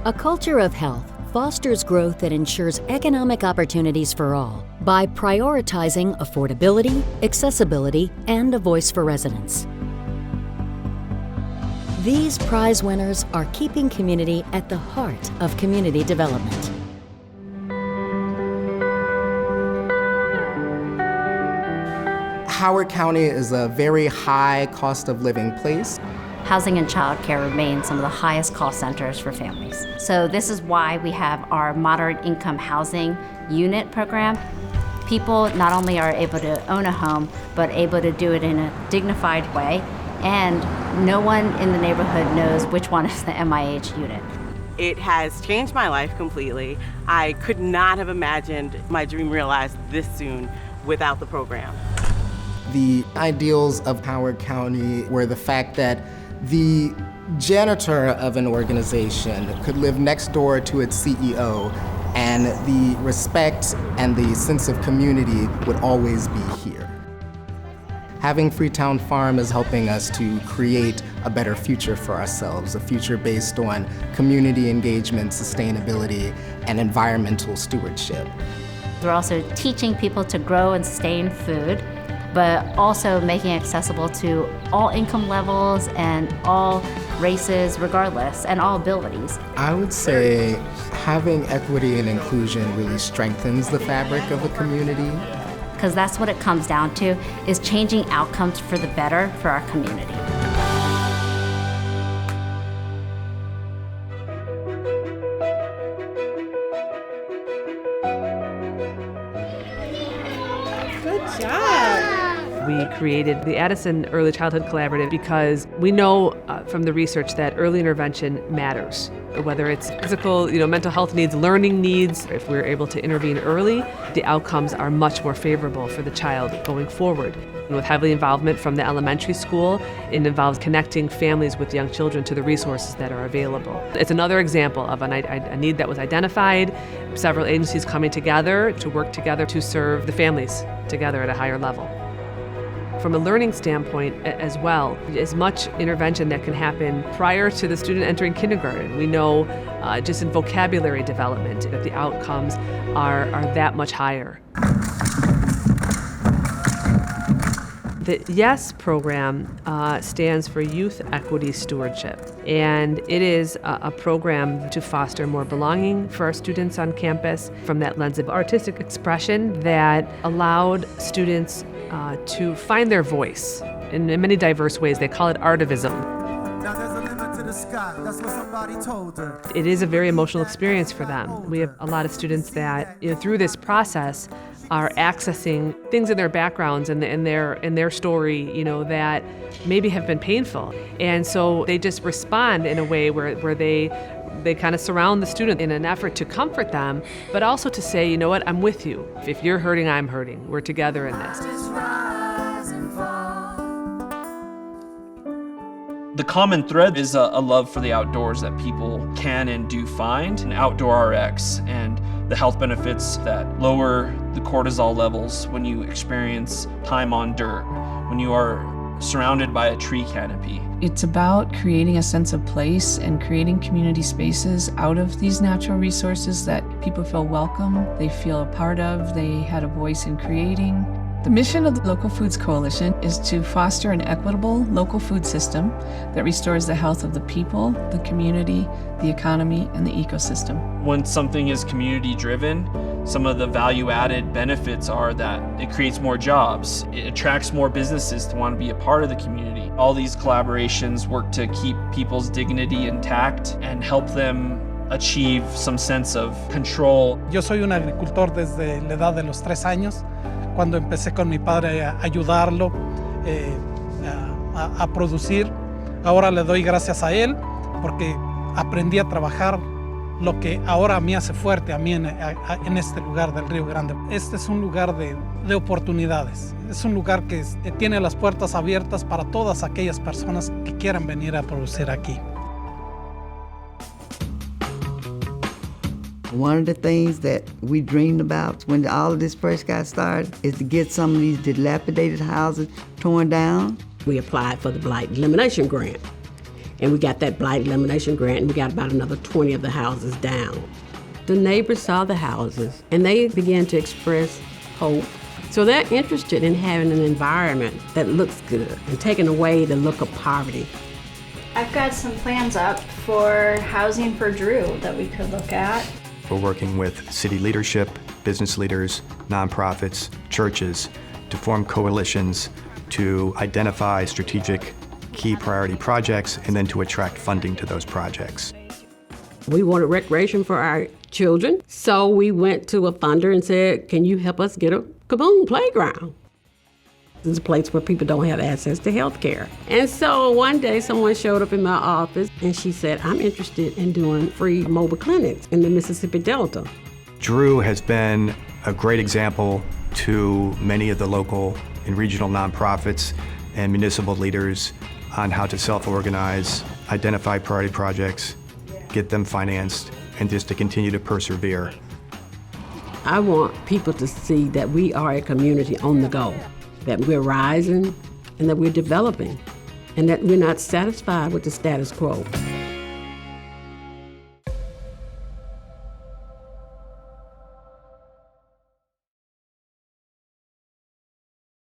A culture of health fosters growth that ensures economic opportunities for all by prioritizing affordability, accessibility, and a voice for residents. These prize winners are keeping community at the heart of community development. Howard County is a very high cost of living place. Housing and childcare remain some of the highest cost centers for families. So this is why we have our moderate income housing unit program. People not only are able to own a home, but able to do it in a dignified way, and no one in the neighborhood knows which one is the MIH unit. It has changed my life completely. I could not have imagined my dream realized this soon without the program. The ideals of Howard County were the fact that the janitor of an organization could live next door to its CEO, and the respect and the sense of community would always be here. Having Freetown Farm is helping us to create a better future for ourselves, a future based on community engagement, sustainability, and environmental stewardship. We're also teaching people to grow and sustain food, but also making it accessible to all income levels and all races regardless, and all abilities. I would say having equity and inclusion really strengthens the fabric of a community. Because that's what it comes down to, is changing outcomes for the better for our community. Good job. We created the Addison Early Childhood Collaborative because we know from the research that early intervention matters. Whether it's physical, mental health needs, learning needs, if we're able to intervene early, the outcomes are much more favorable for the child going forward. And with heavy involvement from the elementary school, it involves connecting families with young children to the resources that are available. It's another example of a need that was identified, several agencies coming together to work together to serve the families together at a higher level. From a learning standpoint as well, as much intervention that can happen prior to the student entering kindergarten. We know just in vocabulary development that the outcomes are that much higher. The YES program stands for Youth Equity Stewardship, and it is a program to foster more belonging for our students on campus from that lens of artistic expression that allowed students to find their voice in many diverse ways. They call it artivism. Now there's a limit to the sky. That's what somebody told her. It is a very emotional experience for them. We have a lot of students that, through this process, are accessing things in their backgrounds and in their story, that maybe have been painful, and so they just respond in a way where they kind of surround the student in an effort to comfort them, but also to say, you know what, I'm with you. If you're hurting, I'm hurting. We're together in this. The common thread is a love for the outdoors that people can and do find in Outdoor RX, and the health benefits that lower the cortisol levels when you experience time on dirt, when you are surrounded by a tree canopy. It's about creating a sense of place and creating community spaces out of these natural resources that people feel welcome, they feel a part of, they had a voice in creating. The mission of the Local Foods Coalition is to foster an equitable local food system that restores the health of the people, the community, the economy, and the ecosystem. When something is community-driven, some of the value-added benefits are that it creates more jobs. It attracts more businesses to want to be a part of the community. All these collaborations work to keep people's dignity intact and help them achieve some sense of control. Yo soy un agricultor desde la edad de los 3 años. Cuando empecé con mi padre a ayudarlo a producir, ahora le doy gracias a él porque aprendí a trabajar lo que ahora me hace fuerte a mí en este lugar del Río Grande. Este es un lugar de oportunidades, es un lugar que tiene las puertas abiertas para todas aquellas personas que quieran venir a producir aquí. One of the things that we dreamed about when all of this first got started is to get some of these dilapidated houses torn down. We applied for the Blight Elimination Grant, And we got that blight elimination grant, and we got about another 20 of the houses down. The neighbors saw the houses, and they began to express hope. So they're interested in having an environment that looks good and taking away the look of poverty. I've got some plans up for housing for Drew that we could look at. We're working with city leadership, business leaders, nonprofits, churches to form coalitions to identify strategic key priority projects and then to attract funding to those projects. We wanted recreation for our children, so we went to a funder and said, can you help us get a Kaboom playground? This is a place where people don't have access to health care. And so one day someone showed up in my office and she said, I'm interested in doing free mobile clinics in the Mississippi Delta. Drew has been a great example to many of the local and regional nonprofits and municipal leaders on how to self-organize, identify priority projects, get them financed, and just to continue to persevere. I want people to see that we are a community on the go, that we're rising and that we're developing, and that we're not satisfied with the status quo.